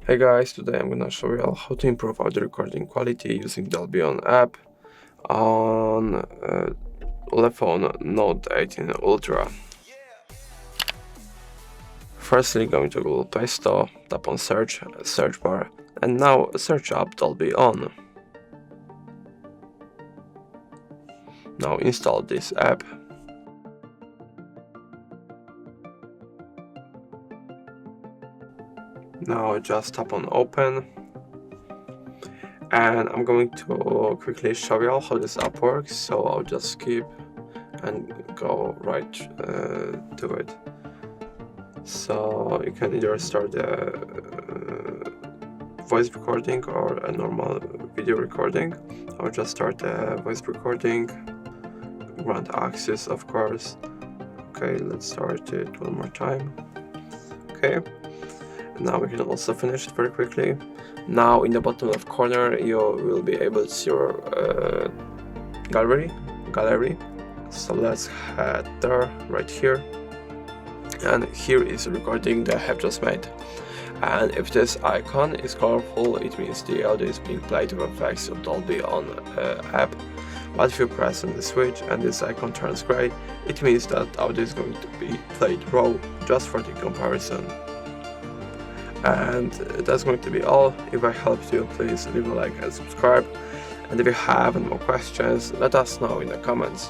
Hey guys, today I'm gonna show you how to improve audio recording quality using Dolby On app on ULEFONE Note 18 Ultra. Firstly, going to Google Play Store, tap on search bar, and now search up Dolby On. Now install this app. Now just tap on open, and I'm going to quickly show you how this app works, so I'll just skip and go right to it. So you can either start a voice recording or a normal video recording. I'll just start a voice recording, grant access of course. Okay, let's start it one more time. Okay. Now we can also finish it very quickly. Now in the bottom left corner you will be able to see your gallery. So let's head there, right here. And here is the recording that I have just made. And if this icon is colorful, it means the audio is being played with effects of Dolby On app. But if you press on the switch and this icon turns gray, it means that audio is going to be played raw, just for the comparison. And that's going to be all. If I helped you, please leave a like and subscribe. And if you have any more questions, let us know in the comments.